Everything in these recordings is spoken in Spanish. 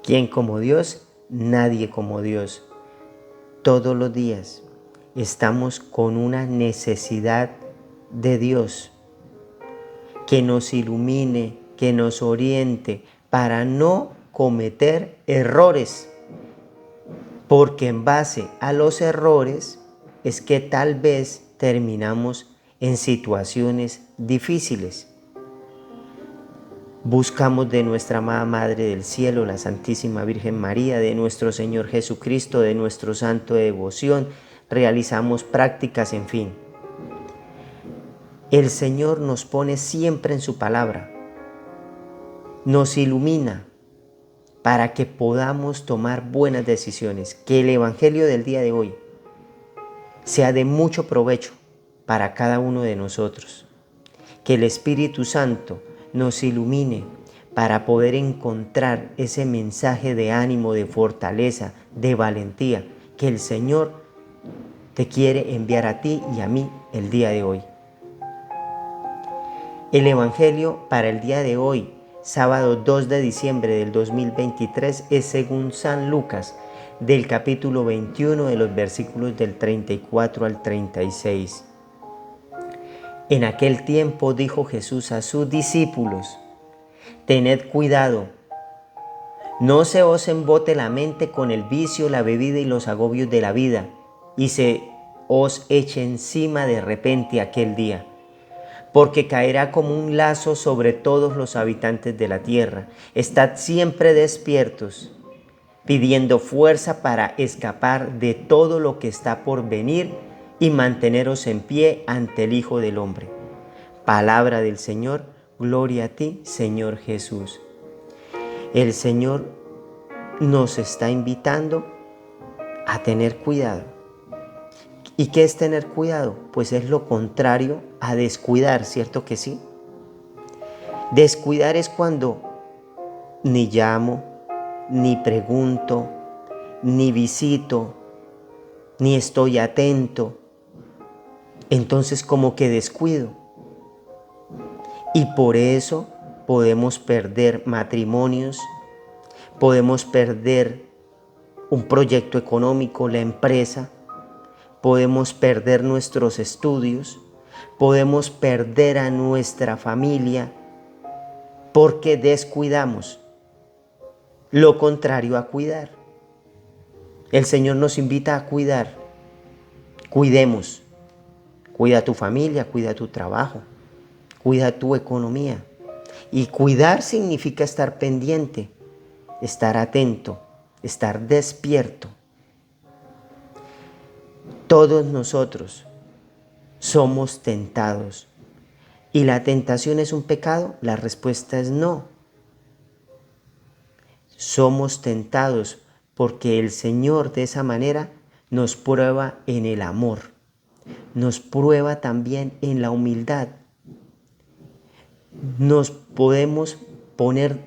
¿Quién como Dios? Nadie como Dios. Todos los días estamos con una necesidad de Dios que nos ilumine, que nos oriente para no cometer errores. Porque en base a los errores es que tal vez terminamos en situaciones difíciles. Buscamos de nuestra amada Madre del Cielo, la Santísima Virgen María, de nuestro Señor Jesucristo, de nuestro santo de devoción, realizamos prácticas, en fin. El Señor nos pone siempre en su palabra, nos ilumina para que podamos tomar buenas decisiones. Que el Evangelio del día de hoy sea de mucho provecho para cada uno de nosotros. Que el Espíritu Santo nos ilumine para poder encontrar ese mensaje de ánimo, de fortaleza, de valentía que el Señor te quiere enviar a ti y a mí el día de hoy. El Evangelio para el día de hoy, sábado 2 de diciembre del 2023, es según San Lucas, del capítulo 21, de los versículos del 34 al 36. En aquel tiempo dijo Jesús a sus discípulos: tened cuidado, no se os embote la mente con el vicio, la bebida y los agobios de la vida, y se os eche encima de repente aquel día, porque caerá como un lazo sobre todos los habitantes de la tierra. Estad siempre despiertos, pidiendo fuerza para escapar de todo lo que está por venir y manteneros en pie ante el Hijo del Hombre. Palabra del Señor, gloria a ti, Señor Jesús. El Señor nos está invitando a tener cuidado. ¿Y qué es tener cuidado? Pues es lo contrario a descuidar, ¿cierto que sí? Descuidar es cuando ni llamo, ni pregunto, ni visito, ni estoy atento. Entonces como que descuido. Y por eso podemos perder matrimonios, podemos perder un proyecto económico, la empresa, podemos perder nuestros estudios, podemos perder a nuestra familia porque descuidamos. Lo contrario a cuidar. El Señor nos invita a cuidar. Cuidemos. Cuida tu familia, cuida tu trabajo, cuida tu economía. Y cuidar significa estar pendiente, estar atento, estar despierto. Todos nosotros somos tentados. ¿Y la tentación es un pecado? La respuesta es no. Somos tentados porque el Señor de esa manera nos prueba en el amor, nos prueba también en la humildad. Nos podemos poner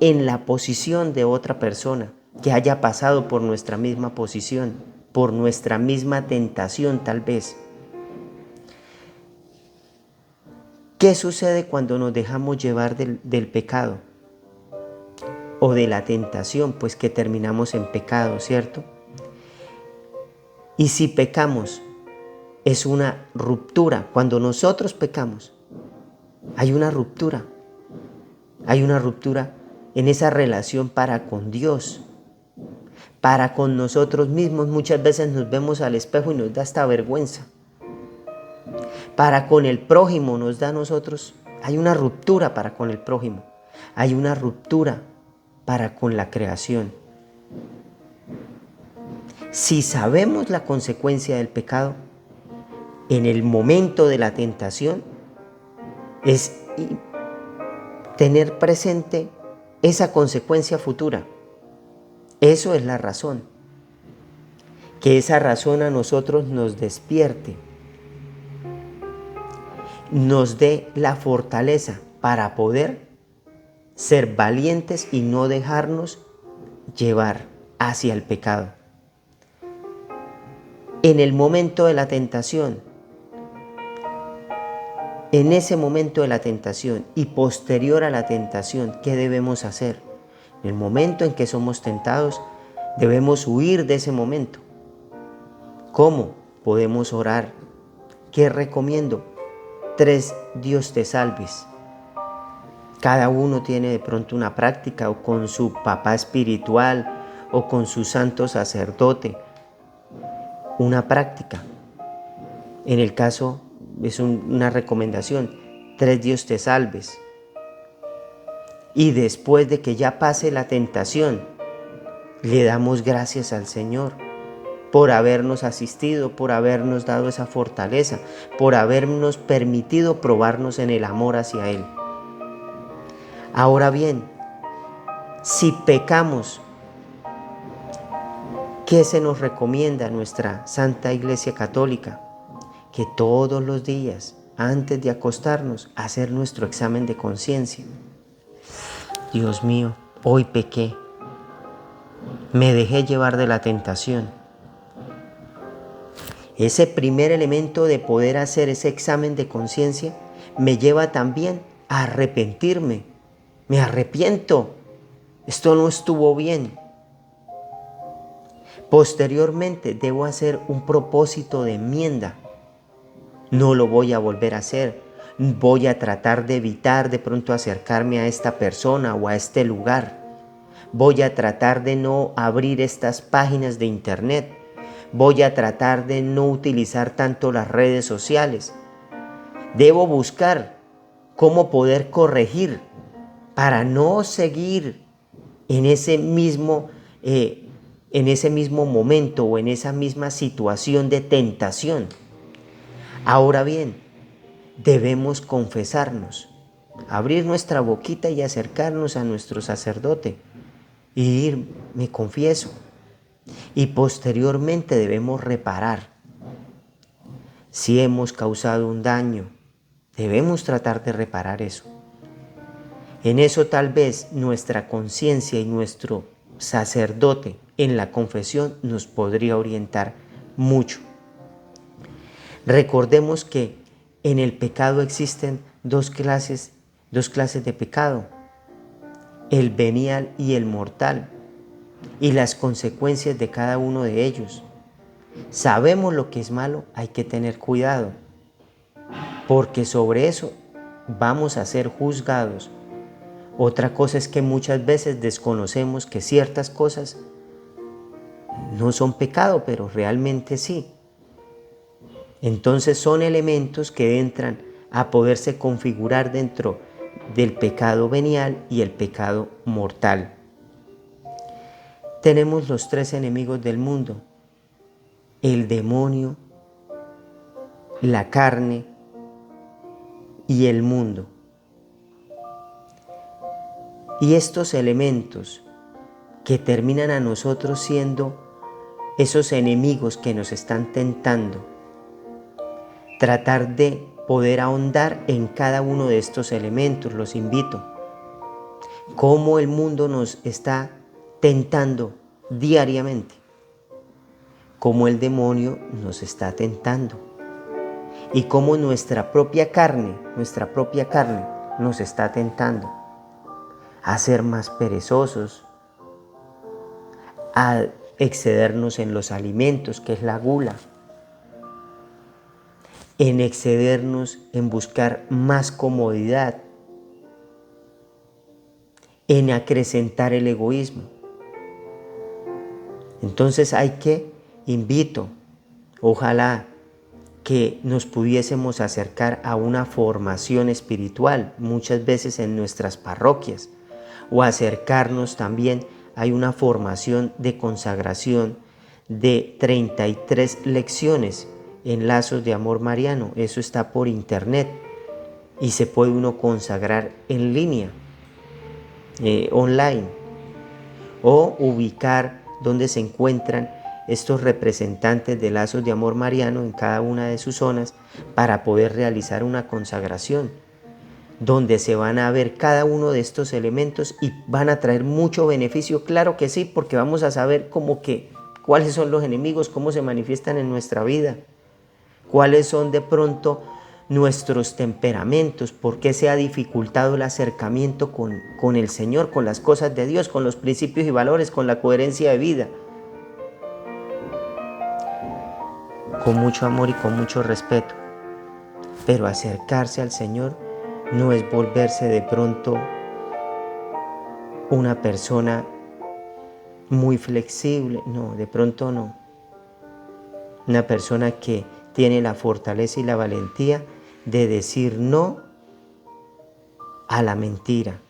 en la posición de otra persona que haya pasado por nuestra misma posición, por nuestra misma tentación tal vez. ¿Qué sucede cuando nos dejamos llevar del pecado o de la tentación? Pues que terminamos en pecado, ¿cierto? Y si pecamos, es una ruptura. Cuando nosotros pecamos, hay una ruptura. Hay una ruptura en esa relación para con Dios, para con nosotros mismos. Muchas veces nos vemos al espejo y nos da hasta vergüenza. Para con el prójimo nos da a nosotros. Hay una ruptura para con el prójimo. Hay una ruptura para con la creación. Si sabemos la consecuencia del pecado, en el momento de la tentación, es tener presente esa consecuencia futura. Eso es la razón. Que esa razón a nosotros nos despierte, nos dé la fortaleza para poder ser valientes y no dejarnos llevar hacia el pecado. En el momento de la tentación, en ese momento de la tentación y posterior a la tentación, ¿qué debemos hacer? En el momento en que somos tentados, debemos huir de ese momento. ¿Cómo podemos orar? ¿Qué recomiendo? 3 Dios te salves. Cada uno tiene de pronto una práctica, o con su papá espiritual o con su santo sacerdote, una práctica. En el caso es una recomendación, 3 Dios te salves. Y después de que ya pase la tentación, le damos gracias al Señor por habernos asistido, por habernos dado esa fortaleza, por habernos permitido probarnos en el amor hacia Él. Ahora bien, si pecamos, ¿qué se nos recomienda en nuestra Santa Iglesia Católica? Que todos los días, antes de acostarnos, hacer nuestro examen de conciencia. Dios mío, hoy pequé, me dejé llevar de la tentación. Ese primer elemento de poder hacer ese examen de conciencia me lleva también a arrepentirme. Me arrepiento, esto no estuvo bien. Posteriormente debo hacer un propósito de enmienda. No lo voy a volver a hacer. Voy a tratar de evitar de pronto acercarme a esta persona o a este lugar. Voy a tratar de no abrir estas páginas de internet. Voy a tratar de no utilizar tanto las redes sociales. Debo buscar cómo poder corregir para no seguir en ese mismo momento o en esa misma situación de tentación. Ahora bien, debemos confesarnos, abrir nuestra boquita y acercarnos a nuestro sacerdote y ir, me confieso. Y posteriormente debemos reparar. Si hemos causado un daño, debemos tratar de reparar eso. En eso tal vez nuestra conciencia y nuestro sacerdote en la confesión nos podría orientar mucho. Recordemos que en el pecado existen dos clases de pecado, el venial y el mortal, y las consecuencias de cada uno de ellos. Sabemos lo que es malo, hay que tener cuidado, porque sobre eso vamos a ser juzgados. Otra cosa es que muchas veces desconocemos que ciertas cosas no son pecado, pero realmente sí. Entonces son elementos que entran a poderse configurar dentro del pecado venial y el pecado mortal. Tenemos los 3 enemigos del mundo: el demonio, la carne y el mundo. Y estos elementos que terminan a nosotros siendo esos enemigos que nos están tentando, tratar de poder ahondar en cada uno de estos elementos, los invito. Cómo el mundo nos está tentando diariamente, cómo el demonio nos está tentando y cómo nuestra propia carne nos está tentando a ser más perezosos, a excedernos en los alimentos, que es la gula, en excedernos en buscar más comodidad, en acrecentar el egoísmo. Entonces invito, ojalá que nos pudiésemos acercar a una formación espiritual, muchas veces en nuestras parroquias, o acercarnos también. Hay una formación de consagración de 33 lecciones en Lazos de Amor Mariano. Eso está por internet y se puede uno consagrar en línea, online, o ubicar donde se encuentran estos representantes de Lazos de Amor Mariano en cada una de sus zonas para poder realizar una consagración donde se van a ver cada uno de estos elementos y van a traer mucho beneficio. Claro que sí, porque vamos a saber cuáles son los enemigos, cómo se manifiestan en nuestra vida, cuáles son de pronto nuestros temperamentos, por qué se ha dificultado el acercamiento con el Señor, con las cosas de Dios, con los principios y valores, con la coherencia de vida. Con mucho amor y con mucho respeto. Pero acercarse al Señor no es volverse de pronto una persona muy flexible, no, de pronto no. Una persona que tiene la fortaleza y la valentía de decir no a la mentira,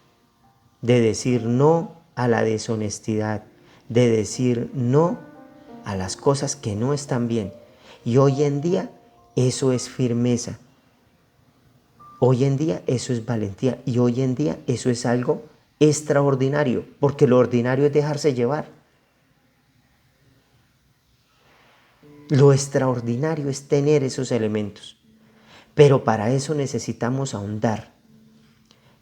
de decir no a la deshonestidad, de decir no a las cosas que no están bien. Y hoy en día eso es firmeza. Hoy en día eso es valentía y hoy en día eso es algo extraordinario, porque lo ordinario es dejarse llevar. Lo extraordinario es tener esos elementos, pero para eso necesitamos ahondar,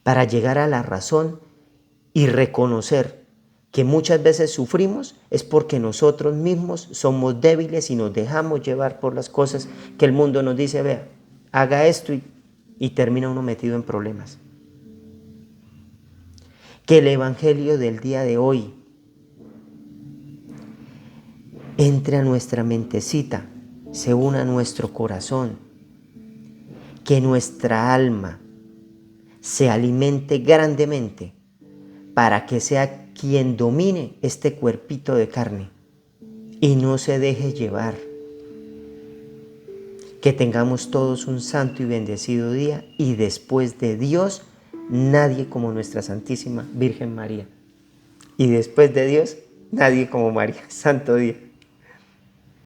para llegar a la razón y reconocer que muchas veces sufrimos es porque nosotros mismos somos débiles y nos dejamos llevar por las cosas que el mundo nos dice, vea, haga esto y termina uno metido en problemas. Que el Evangelio del día de hoy entre a nuestra mentecita, se una a nuestro corazón, que nuestra alma se alimente grandemente para que sea quien domine este cuerpito de carne y no se deje llevar. Que tengamos todos un santo y bendecido día y después de Dios, nadie como nuestra Santísima Virgen María. Y después de Dios, nadie como María. Santo día.